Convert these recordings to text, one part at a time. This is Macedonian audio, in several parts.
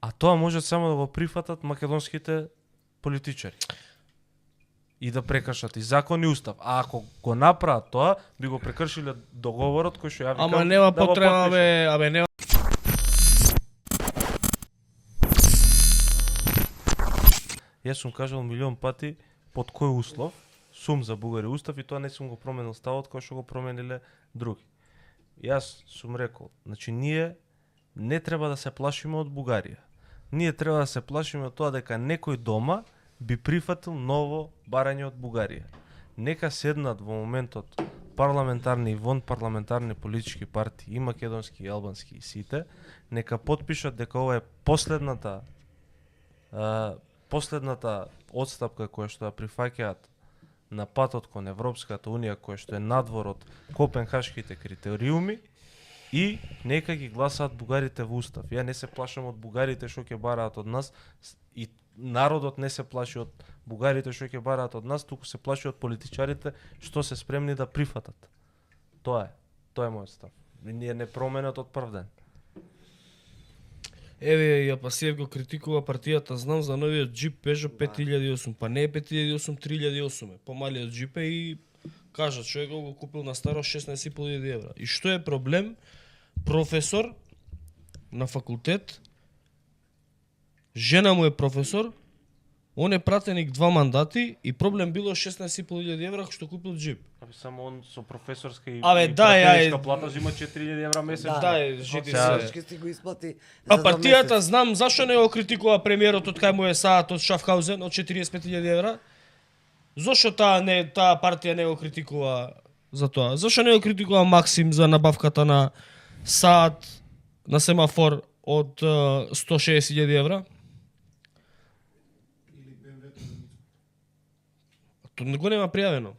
А тоа може само да го прифатат македонските политичари. И да прекршат и закон и устав. А ако го направат тоа, би го прекршиле договорот кој што ја викам Ама нема да го потреба, потпишат. нема. Јас сум кажал милион пати под кој услов сум за Бугари устав и тоа не сум го променил ставот кој што го промениле други. Јас сум рекол, значи ние не треба да се плашиме од Бугарија. Ние треба да се плашиме од тоа дека некој дома би прифатил ново барање од Бугарија. Нека седнат во моментот парламентарни и вон парламентарни политички партии, и македонски, и албански, и сите, нека потпишат дека ова е последната одстапка која што ја прифаќаат на патот кон Европската унија, која што е надвор од Копенхашките критериуми, и нека ги гласаат бугарите во устав. Ја не се плашам од бугарите што ќе бараат од нас, и народот не се плаши од бугарите што ќе бараат од нас, туку се плаши од политичарите што се спремни да прифатат. Тоа е мојот став. Ние не променат од прв ден. Еве, ја Пасиев го критикува партијата, знам за новиот джип Peugeot 5008, па не е 5008, 3008 е, помалиот джип е и кажа човекот го купил на старо 16.500 евра. И што е проблем? Професор на факултет, жена му е професор, он е пратеник 2 мандати и проблем било 16.500 евра што купил джип. Абе само он со професорска и Абе, и да, пратеничка плата зима 4000 евра месечно. Да, жити Сега- се. Ќе си го исплати А за 2 партијата месеца. знам зашо не го критикува премиерот од кај му е саат од Шафхаузен од 45.000 евра. Зошто таа партија не го критикува за тоа? Зошто не го критикува Максим за набавката на саат на семафор од 160.000 евра? Тоа не го нема пријавено.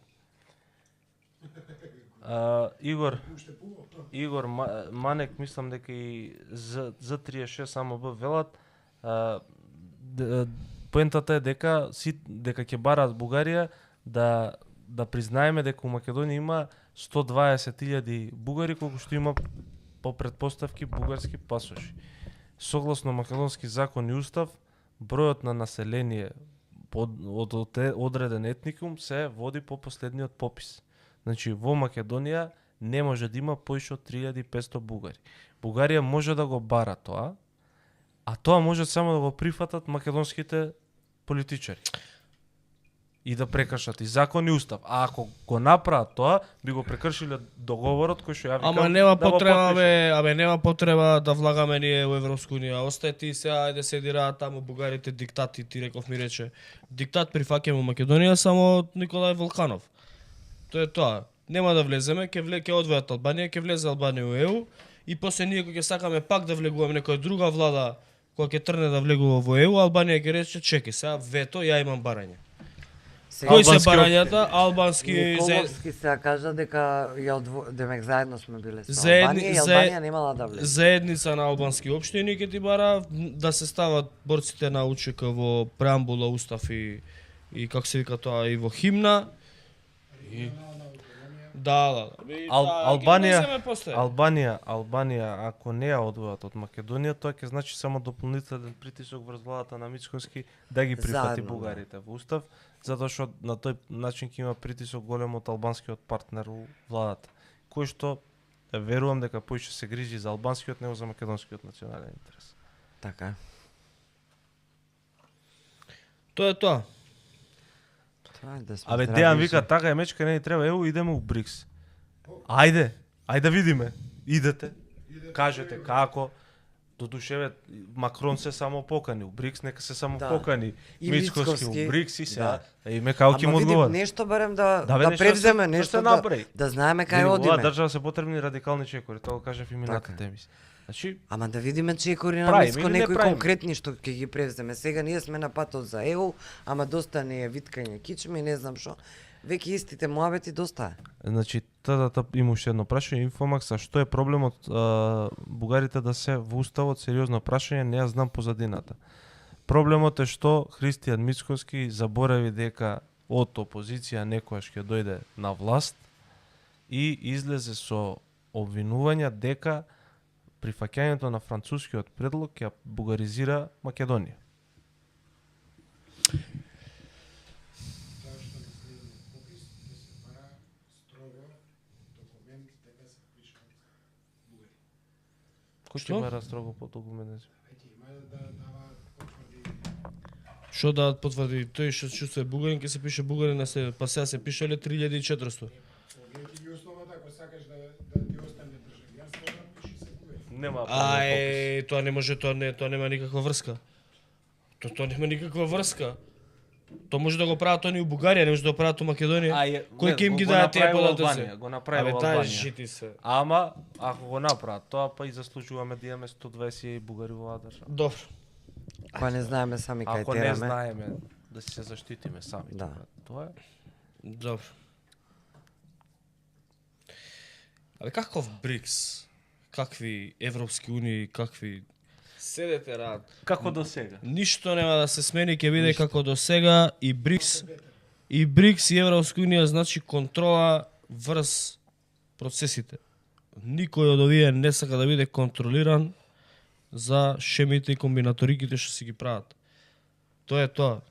Игор Манек, мислам дека и за 36 само велат, поентата е дека дека ќе бараат Бугарија да признаеме дека у Македонија има 120.000 бугари колку што има по претпоставки бугарски пасоши. Согласно македонски закон и устав, бројот на население од одреден етникум се води по последниот попис. Значи во Македонија не може да има поише од 3500 бугари. Бугарија може да го бара тоа, а тоа може само да го прифатат македонските политичари. И да прекршат и закон и устав. А ако го направат тоа, би го прекршиле договорот кој што ја викам Ама нема да го потреба, потпишат. нема потреба да влагаме ние во Европска унија. Остајте и сега ајде се дираат таму бугарите диктати, ти реков ми рече. Диктат прифаќаме во Македонија само од Николај Волканов. Тоа е тоа. Нема да влеземе, ќе одвојат Албанија, ќе влезе Албанија во ЕУ и после ние кога ќе сакаме пак да влегуваме некоја друга влада која ќе трне да влегува во ЕУ, Албанија ќе рече чекај сега вето, ја имам барање. Кои се барањата? Албански Николовски се кажа дека демек заедно сме биле со Заедни- Албанија и Албанија немала да влезе. заедница на албански општини ќе ти бара да се стават борците на УЧК во преамбула, устав и како се вика тоа и во химна. Да. Албанија, ако не ја одвојат од Македонија, тоа ќе значи само дополнителен притисок врз владата на Мицкоски да ги прифати Заедно, да. бугарите во устав, затоа што на тој начин ќе има притисок голем од албанскиот партнер во владата, кој што верувам дека поише се грижи за албанскиот него за македонскиот национален интерес. Така. Тоа е тоа. Тоа е да сме Абе здрави Дејан и вика така е мечка, не ни треба ЕУ, идеме у БРИКС. Ајде да видиме. Идете. Кажете како. Додушеве Макрон се само покани, у БРИКС нека се само Да. покани. И Мицкоски Мицкоски. у БРИКС и сега. Да. Име како ќе му Ама види, одговара. нешто барем да Да, бе, нешто превземе, да се нешто направи. да знаеме кај Види, во оваа одиме. држава се потребни радикални чекори, тоа го кажав и минатата Така. емисија. Значи, Ама да видиме чекори на Правиме Мицко, или не некои правиме? конкретни што ќе ги превземе. Сега ние сме на патот за ЕУ, ама доста не е виткање кичми, не знам што. Веќе истите муабети доста е. значи има уште едно прашање Инфомакс, а што е проблемот бугарите да се во уставот, сериозно прашање, не ја знам позадината. Проблемот е што Христијан Мицкоски заборави дека од опозиција некојаш ќе дојде на власт и излезе со обвинувања дека прифаќањето на францускиот предлог ќе бугаризира Македонија. Кој ќе Што? бара строго по документ? Што да потврди тој што чувствува бугарин, ќе се пише бугарин на себе, па сега се пише ле 3400. Нема Тоа не може, тоа нема никаква врска. Тоа нема никаква врска. Тоа може да го прават они у Бугарија, не може да го прават у Македонија. Кој ќе им ги даде тие податоци? Го направи Абе, Албанија. таа жити се. Ама ако го направат тоа, па и заслужуваме да имаме 120 бугари во оваа држава. Добро. Кога не знаеме сами кај Ако не тераме. знаеме да се заштитиме сами. Да. Тоа е. Добро. Абе каков БРИКС? Какви Европски унии, какви седете рад. Како до сега? Ништо нема да се смени, ќе биде како до сега и БРИКС и Европска унија значи контрола врз процесите. Никој од овие не сака да биде контролиран за шемите и комбинаториките што си ги прават. Тоа е тоа.